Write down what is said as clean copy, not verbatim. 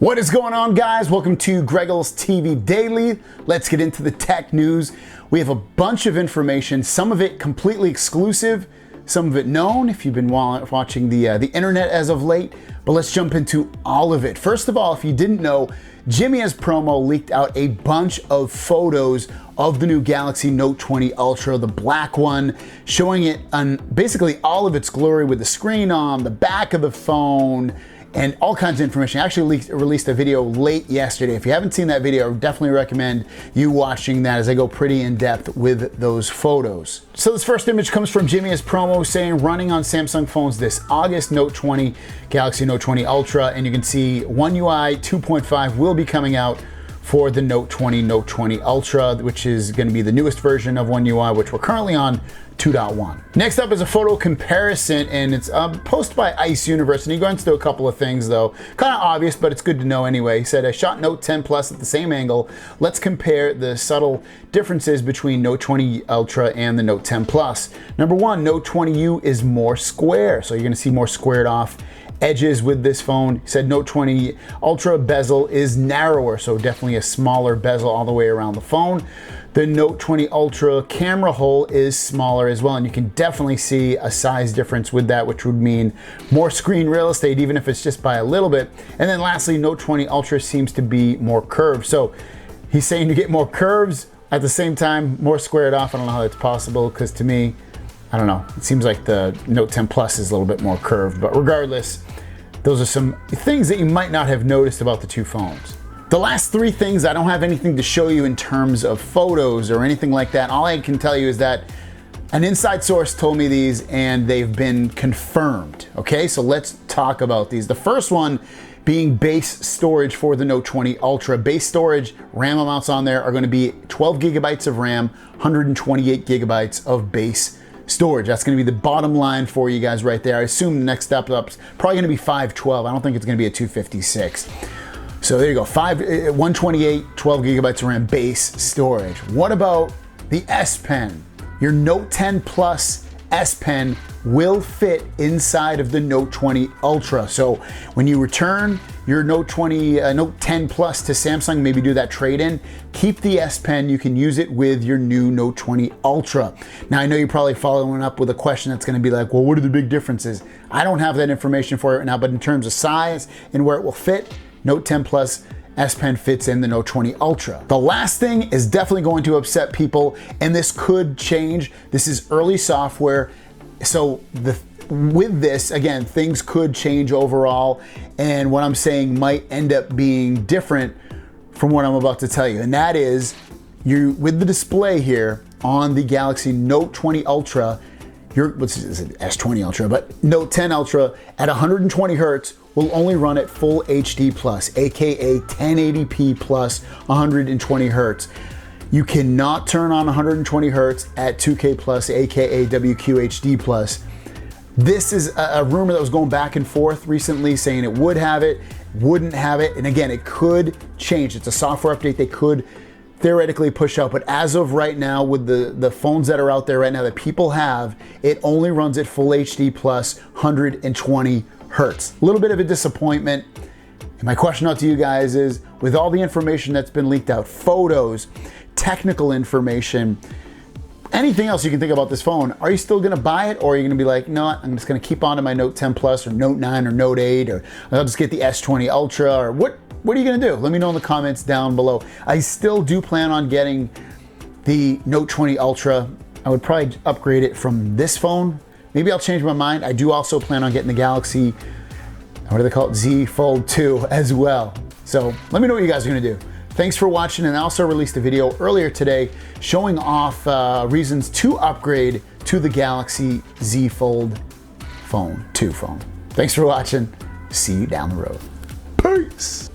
What is going on, guys? Welcome to Greggles TV Daily. Let's get into the tech news. We have a bunch of information, some of it completely exclusive, some of it known if you've been watching the internet as of late, but let's jump into all of it. First of all, if you didn't know, Jimmy has promo leaked out a bunch of photos of the new Galaxy Note 20 Ultra, the black one, showing it on basically all of its glory with the screen on, the back of the phone, and all kinds of information. I actually released a video late yesterday. If you haven't seen that video, I would definitely recommend you watching that as I go pretty in depth with those photos. So this first image comes from Jimmy's promo saying running on Samsung phones this August, Note 20, Galaxy Note 20 Ultra, and you can see One UI 2.5 will be coming out for the Note 20 Ultra, which is going to be the newest version of One UI, which we're currently on 2.1. Next up is a photo comparison, and it's posted by Ice Universe, and he goes into a couple of things though. Kind of obvious, but it's good to know anyway. He said, I shot Note 10 Plus at the same angle. Let's compare the subtle differences between Note 20 Ultra and the Note 10 Plus. Number one, Note 20U is more square, so you're gonna see more squared off edges with this phone. He said Note 20 Ultra bezel is narrower, so definitely a smaller bezel all the way around the phone. The Note 20 Ultra camera hole is smaller as well, and you can definitely see a size difference with that, which would mean more screen real estate, even if it's just by a little bit. And then lastly, Note 20 Ultra seems to be more curved. So he's saying to get more curves, at the same time, more squared off. I don't know how that's possible, because to me, I don't know, it seems like the Note 10 Plus is a little bit more curved, but regardless, those are some things that you might not have noticed about the two phones. The last three things, I don't have anything to show you in terms of photos or anything like that. All I can tell you is that an inside source told me these and they've been confirmed. Okay, so let's talk about these. The first one being base storage for the Note 20 Ultra. Base storage, RAM amounts on there are gonna be 12 gigabytes of RAM, 128 gigabytes of base storage. That's gonna be the bottom line for you guys right there. I assume the next step up's probably gonna be 512. I don't think it's gonna be a 256. So there you go, 128, 12 gigabytes of RAM base storage. What about the S Pen? Your Note 10 Plus S Pen will fit inside of the Note 20 Ultra. So when you return your Note 10 Plus to Samsung, maybe do that trade-in, keep the S Pen, you can use it with your new Note 20 Ultra. Now I know you're probably following up with a question that's gonna be like, well, what are the big differences? I don't have that information for it right now, but in terms of size and where it will fit, Note 10 Plus S Pen fits in the Note 20 Ultra. The last thing is definitely going to upset people, and this could change. This is early software, so with this, again, things could change overall, and what I'm saying might end up being different from what I'm about to tell you, and that is, with the display here on the Galaxy Note 20 Ultra, what's it, S20 Ultra, but Note 10 Ultra at 120 Hertz will only run at full HD plus, AKA 1080p plus 120 Hertz. You cannot turn on 120 Hertz at 2K plus, AKA WQHD plus. This is a rumor that was going back and forth recently saying it would have it, wouldn't have it, and again, it could change. It's a software update they could theoretically push out, but as of right now, with the phones that are out there right now that people have, it only runs at full HD plus 120 Hertz. A little bit of a disappointment. And my question out to you guys is, with all the information that's been leaked out, photos, technical information, anything else you can think about this phone, are you still gonna buy it, or are you gonna be like, no, I'm just gonna keep on to my Note 10 Plus or Note 9 or Note 8, or I'll just get the S20 Ultra, or what are you gonna do? Let me know in the comments down below. I still do plan on getting the Note 20 Ultra. I would probably upgrade it from this phone. Maybe I'll change my mind. I do also plan on getting the Galaxy, what do they call it, Z Fold 2 as well. So let me know what you guys are gonna do. Thanks for watching, and I also released a video earlier today showing off reasons to upgrade to the Galaxy Z Fold 2 phone. Thanks for watching. See you down the road. Peace.